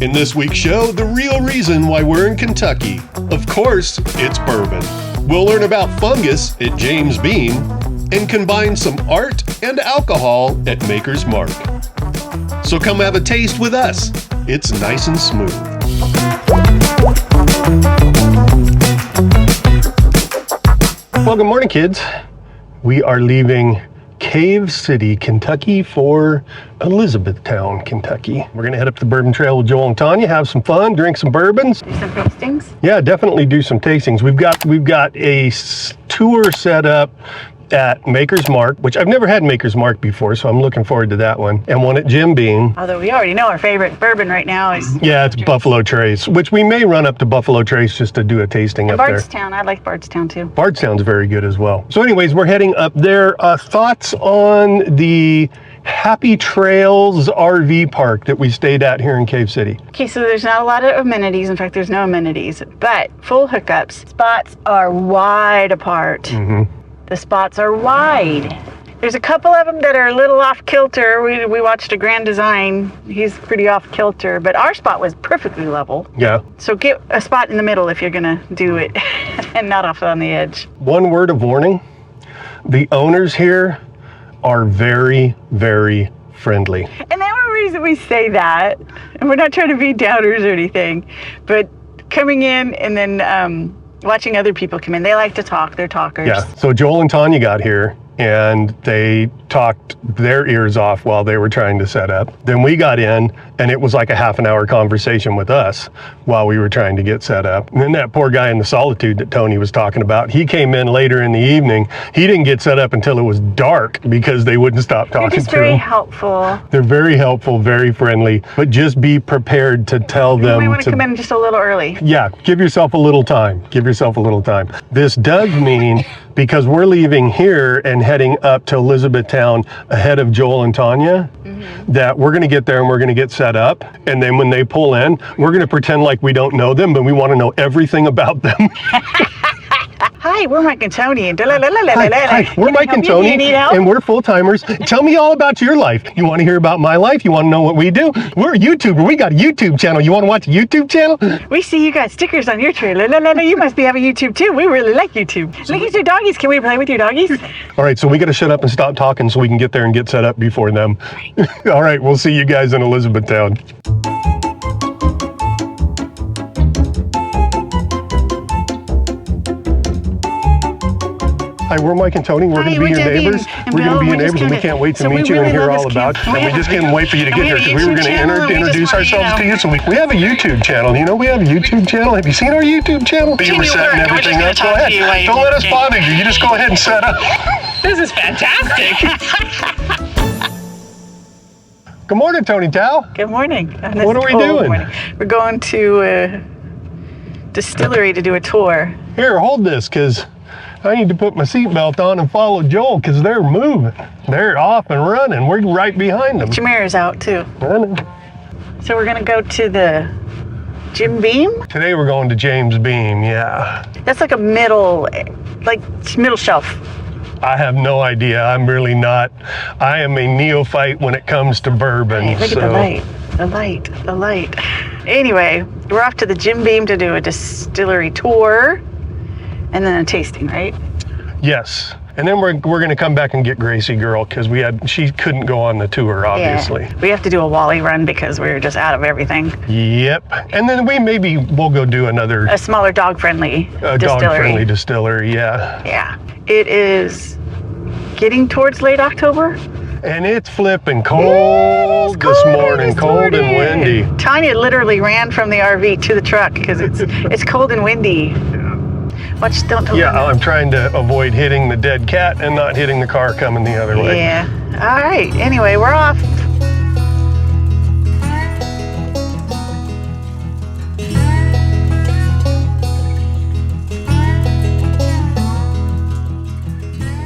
In this week's show, the real reason why we're in Kentucky. Of course, it's bourbon. We'll learn about fungus at James Beam and combine some art and alcohol at Maker's Mark. So come have a taste with us. It's nice and smooth. Well, good morning, kids. We are leaving Cave City, Kentucky for Elizabethtown, Kentucky. We're gonna head up the Bourbon Trail with Joel and Tanya, have some fun, drink some bourbons. Do some tastings? Yeah, definitely do some tastings. We've got a tour set up at Maker's Mark, which I've never had Maker's Mark before, so I'm looking forward to that one. And one at Jim Beam. Although we already know our favorite bourbon right now is... Yeah, it's Buffalo Trace, which we may run up to Buffalo Trace just to do a tasting up there. Bardstown, I like Bardstown too. Bardstown's very good as well. So anyways, we're heading up there. Thoughts on the Happy Trails RV park that we stayed at here in Cave City? Okay, so there's not a lot of amenities. In fact, there's no amenities, but full hookups. Spots are wide apart. The spots are wide. There's a couple of them that are a little off kilter. We watched a Grand Design. He's pretty off kilter, but our spot was perfectly level. Yeah. So get a spot in the middle if you're gonna do it and not off on the edge. One word of warning, the owners here are very, very friendly. And the only reason we say that, and we're not trying to be doubters or anything, but coming in and then watching other people come in, they like to talk, they're talkers. Yeah, so Joel and Tanya got here and they talked their ears off while they were trying to set up. Then we got in and it was like a half an hour conversation with us while we were trying to get set up. And then that poor guy in the Solitude that Tony was talking about, he came in later in the evening. He didn't get set up until it was dark because they wouldn't stop talking to him. They're very helpful. They're very helpful, very friendly, but just be prepared to tell them You might want to come in just a little early. Yeah, give yourself a little time. Give yourself a little time. This does mean, because we're leaving here and heading up to Elizabethtown ahead of Joel and Tanya, that we're gonna get there and we're gonna get set up. And then when they pull in, we're gonna pretend like we don't know them, but we wanna know everything about them. Hi, we're Mike and Tony. Hi, we're Mike and Tony, and we're full-timers. Tell me all about your life. You want to hear about my life? You want to know what we do? We're a YouTuber. We got a YouTube channel. You want to watch a YouTube channel? We see you got stickers on your trailer. You must be having YouTube too. We really like YouTube. Look at your doggies. Can we play with your doggies? All right, so we got to shut up and stop talking so we can get there and get set up before them. All right, we'll see you guys in Elizabethtown. Hi, we're Mike and Tony. We're going to be your neighbors. We're going to be your neighbors, and we can't wait to meet you and hear all about you. And we just can't wait for you to get here because we were going to introduce ourselves to you. So we have a YouTube channel. You know we have a YouTube channel. Have you seen our YouTube channel? You were setting everything up. Go ahead. Don't let us bother you. You just go ahead and set up. This is fantastic. Good morning, Tony Tao. Good morning. What are we doing? We're going to a distillery to do a tour. Here, hold this because I need to put my seatbelt on and follow Joel because they're moving. They're off and running. We're right behind them. Jameer's out too. I know. So we're gonna go to the Jim Beam? Today we're going to James Beam, yeah. That's like a middle shelf. I have no idea. I'm really not. I am a neophyte when it comes to bourbon. Hey, look at the light. Anyway, we're off to the Jim Beam to do a distillery tour. And then a tasting, right? Yes. And then we're going to come back and get Gracie Girl because she couldn't go on the tour, obviously. Yeah. We have to do a Wally run because we're just out of everything. Yep. And then we'll go do a smaller dog-friendly distillery. Dog-friendly distillery, yeah. Yeah. It is getting towards late October. And it's flipping cold this morning, cold and windy. Tanya literally ran from the RV to the truck because it's cold and windy. I'm trying to avoid hitting the dead cat and not hitting the car coming the other way. Yeah. All right. Anyway, we're off.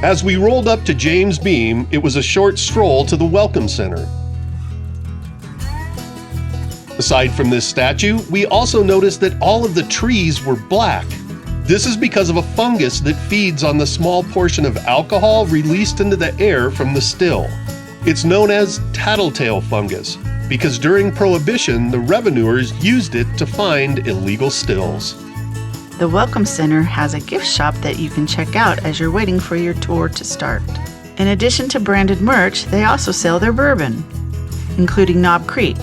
As we rolled up to James Beam, it was a short stroll to the Welcome Center. Aside from this statue, we also noticed that all of the trees were black. This is because of a fungus that feeds on the small portion of alcohol released into the air from the still. It's known as tattletale fungus. because during Prohibition, the revenuers used it to find illegal stills. The Welcome Center has a gift shop that you can check out as you're waiting for your tour to start. In addition to branded merch, they also sell their bourbon, including Knob Creek,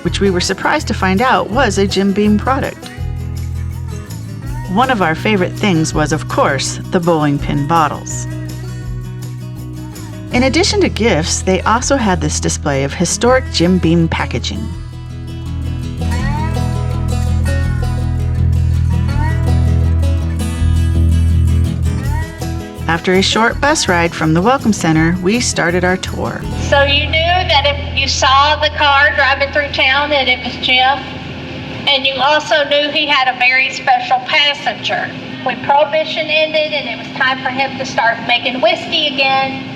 which we were surprised to find out was a Jim Beam product. One of our favorite things was, of course, the bowling pin bottles. In addition to gifts, they also had this display of historic Jim Beam packaging. After a short bus ride from the Welcome Center, we started our tour. So you knew that if you saw the car driving through town that it was Jim, and you also knew he had a very special passenger. When Prohibition ended and it was time for him to start making whiskey again,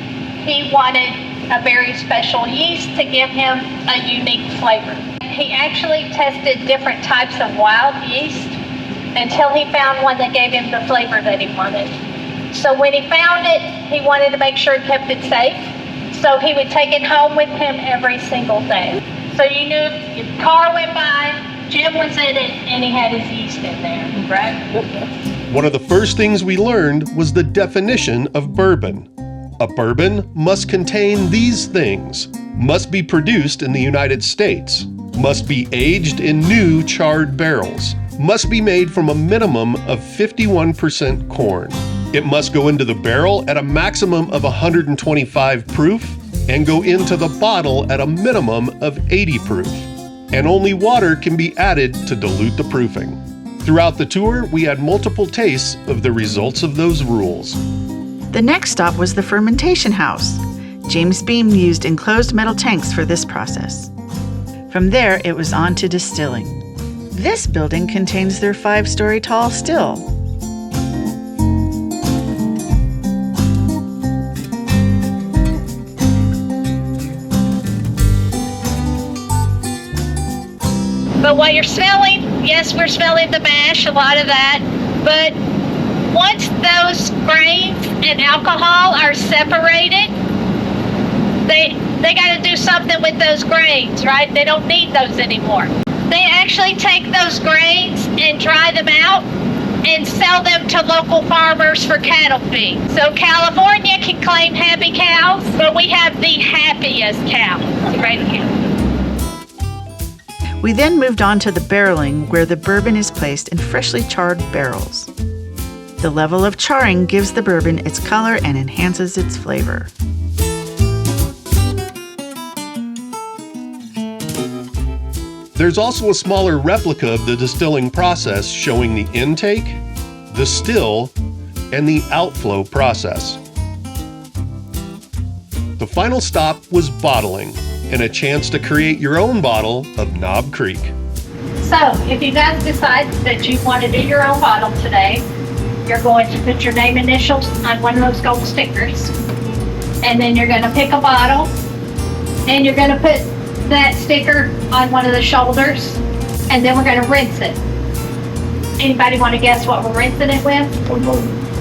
he wanted a very special yeast to give him a unique flavor. He actually tested different types of wild yeast until he found one that gave him the flavor that he wanted. So when he found it, he wanted to make sure he kept it safe. So he would take it home with him every single day. So you knew your car went by, Jim was in it, and he had his yeast in there, right? One of the first things we learned was the definition of bourbon. A bourbon must contain these things: must be produced in the United States, must be aged in new charred barrels, must be made from a minimum of 51% corn. It must go into the barrel at a maximum of 125 proof and go into the bottle at a minimum of 80 proof. And only water can be added to dilute the proofing. Throughout the tour, we had multiple tastes of the results of those rules. The next stop was the fermentation house. James Beam used enclosed metal tanks for this process. From there, it was on to distilling. This building contains their 5-story tall still. But what you're smelling, yes, we're smelling the mash, a lot of that, but once those grains and alcohol are separated, they got to do something with those grains, right? They don't need those anymore. They actually take those grains and dry them out and sell them to local farmers for cattle feed. So California can claim happy cows, but we have the happiest cows right here. We then moved on to the barreling, where the bourbon is placed in freshly charred barrels. The level of charring gives the bourbon its color and enhances its flavor. There's also a smaller replica of the distilling process showing the intake, the still, and the outflow process. The final stop was bottling, and a chance to create your own bottle of Knob Creek. So if you guys decide that you want to do your own bottle today, you're going to put your name initials on one of those gold stickers, and then you're going to pick a bottle, and you're going to put that sticker on one of the shoulders, and then we're going to rinse it. Anybody want to guess what we're rinsing it with?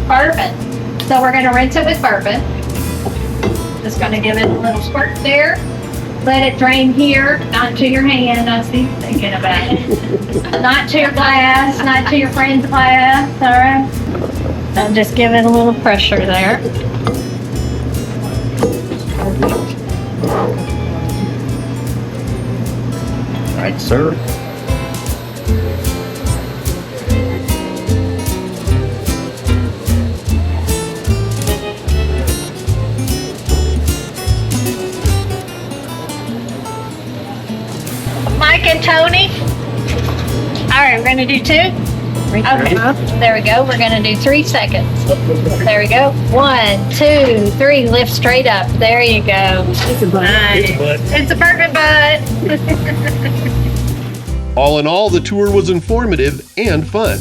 Bourbon. So we're going to rinse it with bourbon. Just going to give it a little squirt there. Let it drain here, not to your hand. I see you thinking about it. Not to your glass, not to your friend's glass, all right? I'm just giving a little pressure there. All right, sir. Mike and Tony. All right, we're going to do 2. Okay, there we go. We're going to do 3 seconds. There we go. 1, 2, 3. Lift straight up. There you go. It's a butt. Nice. It's a bourbon butt. All in all, the tour was informative and fun.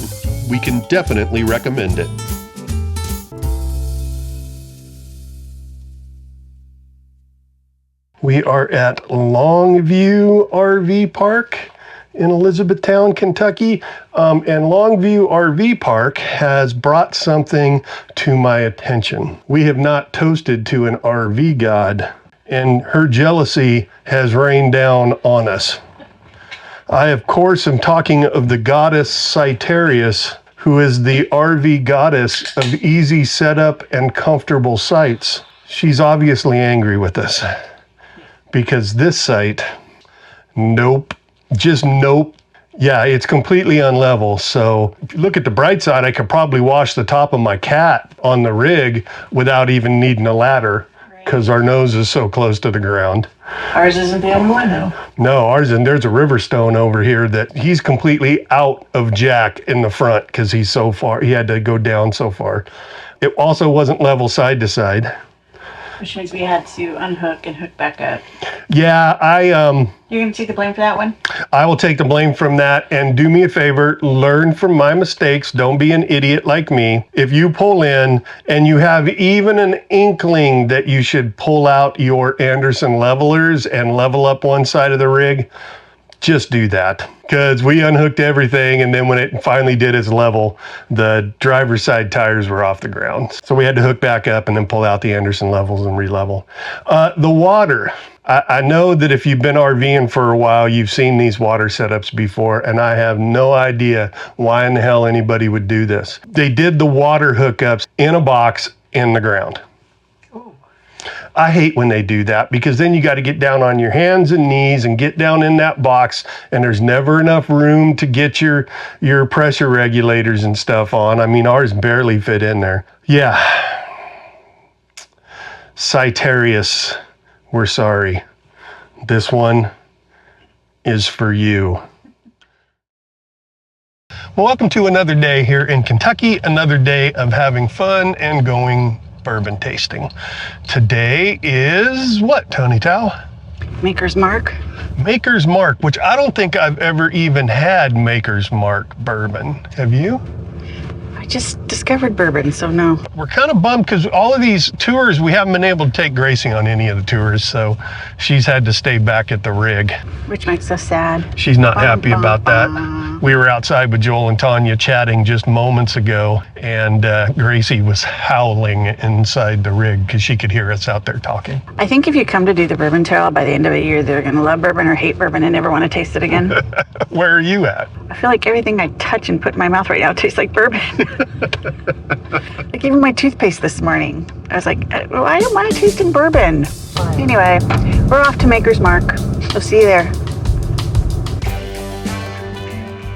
We can definitely recommend it. We are at Longview RV Park in Elizabethtown, Kentucky. And Longview RV Park has brought something to my attention. We have not toasted to an RV god and her jealousy has rained down on us. I, of course, am talking of the goddess Cyterius, who is the RV goddess of easy setup and comfortable sites. She's obviously angry with us because this site, nope, just nope. Yeah, it's completely unlevel. So if you look at the bright side, I could probably wash the top of my cat on the rig without even needing a ladder because our nose is so close to the ground. Ours isn't the only one, though. No, ours isn't. There's a Riverstone over here that he's completely out of jack in the front because he's so far. He had to go down so far. It also wasn't level side to side. Which means we had to unhook and hook back up. Yeah, You're going to take the blame for that one? I will take the blame from that, and do me a favor, learn from my mistakes. Don't be an idiot like me. If you pull in and you have even an inkling that you should pull out your Anderson levelers and level up one side of the rig, just do that. Because we unhooked everything, and then when it finally did its level, the driver's side tires were off the ground. So we had to hook back up and then pull out the Anderson levels and re-level. The water. I know that if you've been RVing for a while, you've seen these water setups before, and I have no idea why in the hell anybody would do this. They did the water hookups in a box in the ground. I hate when they do that because then you got to get down on your hands and knees and get down in that box, and there's never enough room to get your pressure regulators and stuff on. I mean, ours barely fit in there. Yeah. Cyterius, we're sorry. This one is for you. Well, welcome to another day here in Kentucky, another day of having fun and going bourbon tasting. Today is what, Tony Tao? Maker's Mark. Maker's Mark, which I don't think I've ever even had Maker's Mark bourbon. Have you? I just discovered bourbon, so no. We're kind of bummed because all of these tours, we haven't been able to take Gracie on any of the tours, so she's had to stay back at the rig. Which makes us sad. She's not happy about that. We were outside with Joel and Tanya chatting just moments ago, and Gracie was howling inside the rig because she could hear us out there talking. I think if you come to do the Bourbon Trail, by the end of it, you're either going to love bourbon or hate bourbon and never want to taste it again. Where are you at? I feel like everything I touch and put in my mouth right now tastes like bourbon. Like even my toothpaste this morning. I was like, well, I don't want to taste in bourbon. Anyway, we're off to Maker's Mark. We'll see you there.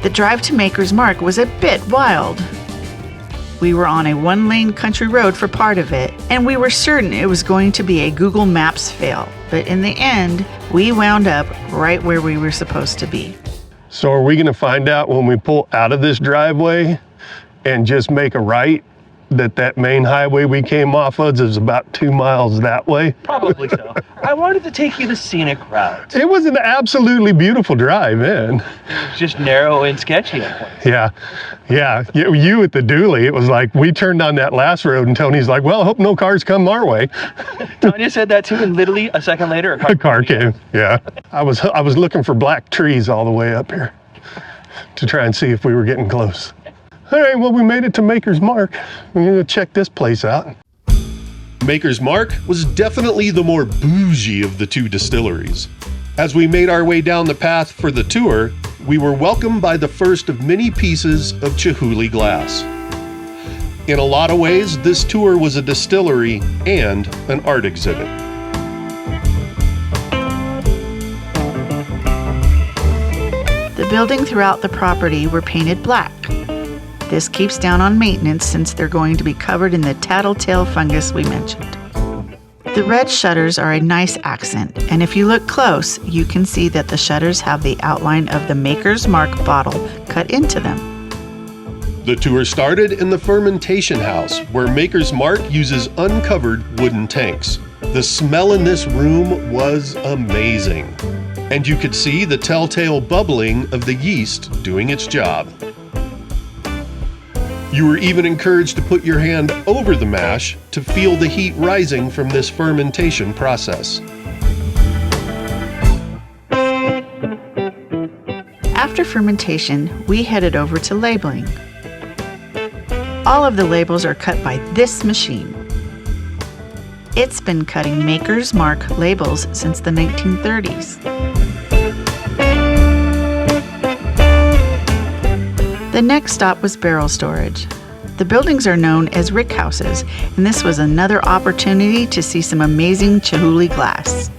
The drive to Maker's Mark was a bit wild. We were on a one-lane country road for part of it, and we were certain it was going to be a Google Maps fail. But in the end, we wound up right where we were supposed to be. So are we going to find out when we pull out of this driveway and just make a right that main highway we came off of is about 2 miles that way? Probably so. I wanted to take you the scenic route. It was an absolutely beautiful drive in. Just narrow and sketchy at points. Yeah. You at the dually, it was like we turned on that last road and Tony's like, well, I hope no cars come our way. Tanya said that too, and literally a second later, A car came. Yeah. I was looking for black trees all the way up here to try and see if we were getting close. All right, well, we made it to Maker's Mark. We're gonna check this place out. Maker's Mark was definitely the more bougie of the two distilleries. As we made our way down the path for the tour, we were welcomed by the first of many pieces of Chihuly glass. In a lot of ways, this tour was a distillery and an art exhibit. The building throughout the property were painted black. This keeps down on maintenance since they're going to be covered in the tattletale fungus we mentioned. The red shutters are a nice accent, and if you look close, you can see that the shutters have the outline of the Maker's Mark bottle cut into them. The tour started in the fermentation house, where Maker's Mark uses uncovered wooden tanks. The smell in this room was amazing, and you could see the telltale bubbling of the yeast doing its job. You were even encouraged to put your hand over the mash to feel the heat rising from this fermentation process. After fermentation, we headed over to labeling. All of the labels are cut by this machine. It's been cutting Maker's Mark labels since the 1930s. The next stop was barrel storage. The buildings are known as rick houses, and this was another opportunity to see some amazing Chihuly glass.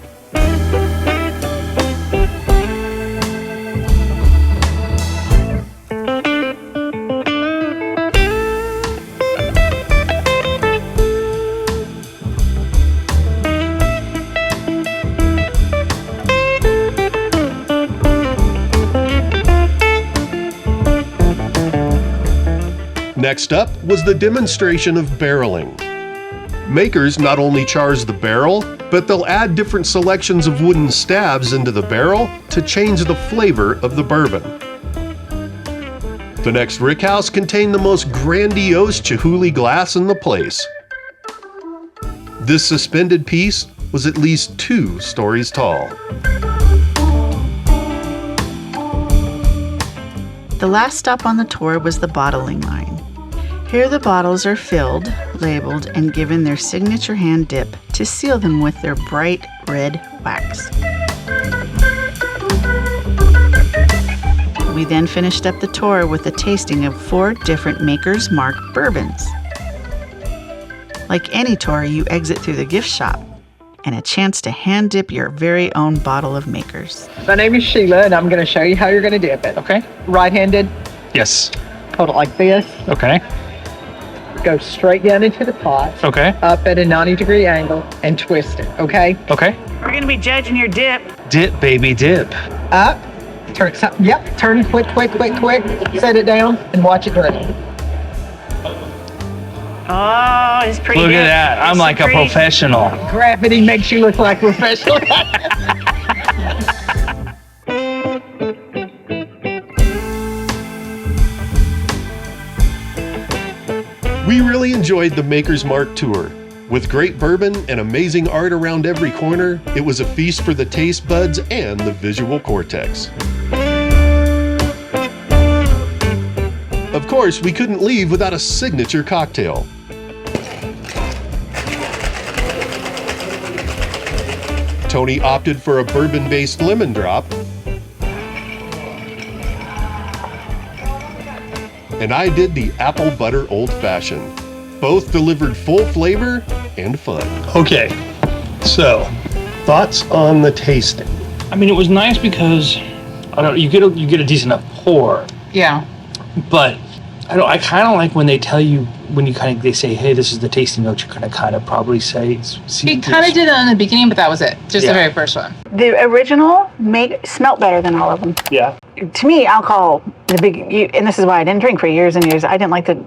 Next up was the demonstration of barreling. Makers not only chars the barrel, but they'll add different selections of wooden stabs into the barrel to change the flavor of the bourbon. The next rickhouse contained the most grandiose Chihuly glass in the place. This suspended piece was at least 2 stories tall. The last stop on the tour was the bottling line. Here the bottles are filled, labeled, and given their signature hand dip to seal them with their bright red wax. We then finished up the tour with a tasting of 4 different Maker's Mark bourbons. Like any tour, you exit through the gift shop and a chance to hand dip your very own bottle of Maker's. My name is Sheila, and I'm going to show you how you're going to dip it. Okay. Right-handed, Yes. hold it like this, Okay. go straight down into the pot, Okay. up at a 90-degree angle, and twist it, okay? Okay. We're going to be judging your dip. Dip, baby, dip. Up, turn, yep, turn quick, set it down, and watch it drip. Oh, it's pretty Look dip. at that. I'm It's like a pretty- professional. Gravity makes you look like a professional. We really enjoyed the Maker's Mark tour. With great bourbon and amazing art around every corner, it was a feast for the taste buds and the visual cortex. Of course, we couldn't leave without a signature cocktail. Tony opted for a bourbon-based lemon drop, and I did the apple butter old fashioned. Both delivered full flavor and fun. Okay, so thoughts on the tasting? I mean, it was nice because I don't. You get a decent enough pour, Yeah. but I kind of like when they tell you when they say, hey, this is the tasting notes. You're gonna kind of probably say. He kind of did that in the beginning, but that was it. Just Yeah. the very first one. The original smelled better than all of them. Yeah. To me, alcohol, and this is why I didn't drink for years and years. I didn't like the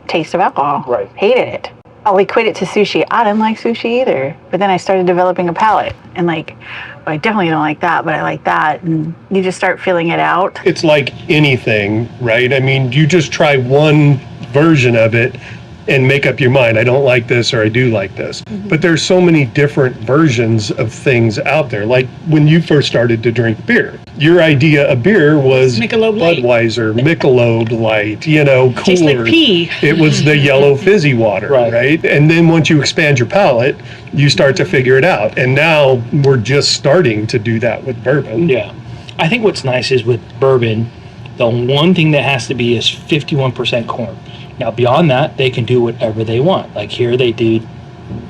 taste of alcohol. Right. Hated it. I'll equate it to sushi. I didn't like sushi either. But then I started developing a palate. And I definitely don't like that, but I like that. And you just start feeling it out. It's like anything, right? I mean, you just try one version of it and make up your mind. I don't like this or I do like this. But there's so many different versions of things out there. Like when you first started to drink beer, your idea of beer was Michelob Light. Budweiser, Michelob Light, Coors. Tastes like pee. It was the yellow fizzy water, right? And then once you expand your palate, you start to figure it out. And now we're just starting to do that with bourbon. Yeah. I think what's nice is with bourbon, the one thing that has to be is 51% corn. Now, beyond that, they can do whatever they want. Like here, they do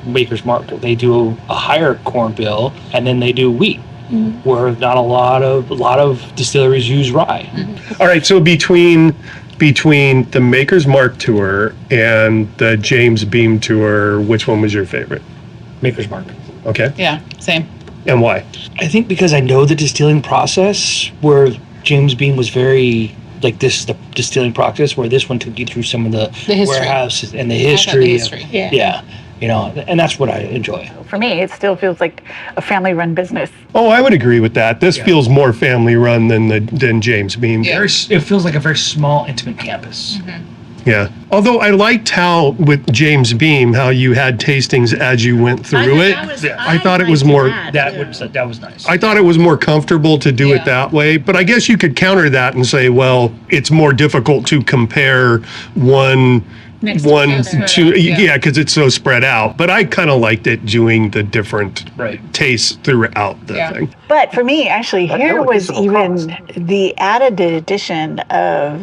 Maker's Mark. They do a higher corn bill, and then they do wheat, where not a lot of distilleries use rye. All right, so between the Maker's Mark tour and the James Beam tour, which one was your favorite? Maker's Mark. Okay, Yeah, same. and why? I think because I know the distilling process, where James Beam was very like this is the distilling process, where this one took you through some of the history. warehouses and the I thought history. the history. Yeah, and that's what I enjoy. For me, it still feels like a family-run business. Oh, I would agree with that. This feels more family run than James Beam. Yeah. It feels like a very small, intimate campus. Yeah. Although I liked how with James Beam, how you had tastings as you went through it. I thought it was more. That was nice. I thought it was more comfortable to do Yeah. it that way, but I guess you could counter that and say, well, it's more difficult to compare one Next to one, each other. two, Yeah. yeah, because it's so spread out. But I kind of liked it doing the different Right. tastes throughout the Yeah. thing. But for me, actually, But here no was additional even the added addition of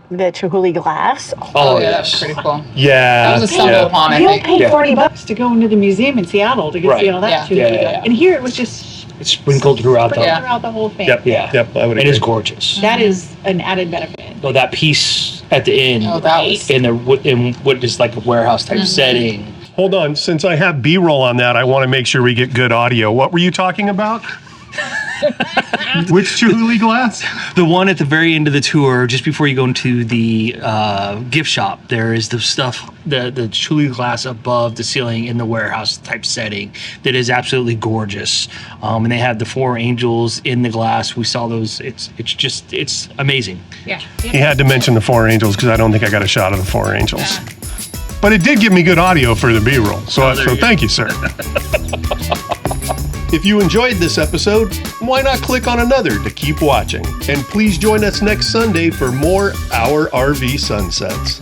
the Chihuly glass. Oh, Yeah, that was yes. pretty cool. Yeah. That was a stumble yeah. upon, I You think. paid Yeah. $40 to go into the museum in Seattle to go Right. see all that Yeah. Chihuly Yeah, yeah, glass. yeah. And here it was just It's sprinkled throughout the. Yeah. throughout the whole thing. Yep. Yeah. Yep, I would It agree. is gorgeous. That is an added benefit. No, that piece at the end. Oh, that was. in what is like a warehouse type setting. Hold on, since I have B-roll on that, I want to make sure we get good audio. What were you talking about? Which Chihuly glass? The one at the very end of the tour, just before you go into the gift shop, there is the stuff, the Chihuly glass above the ceiling in the warehouse type setting that is absolutely gorgeous. And they have the 4 angels in the glass. We saw those. It's amazing. Yeah. He had to mention the 4 angels because I don't think I got a shot of the 4 angels. But it did give me good audio for the B-roll. So thank you, sir. If you enjoyed this episode, why not click on another to keep watching? And please join us next Sunday for more Our RV Sunsets.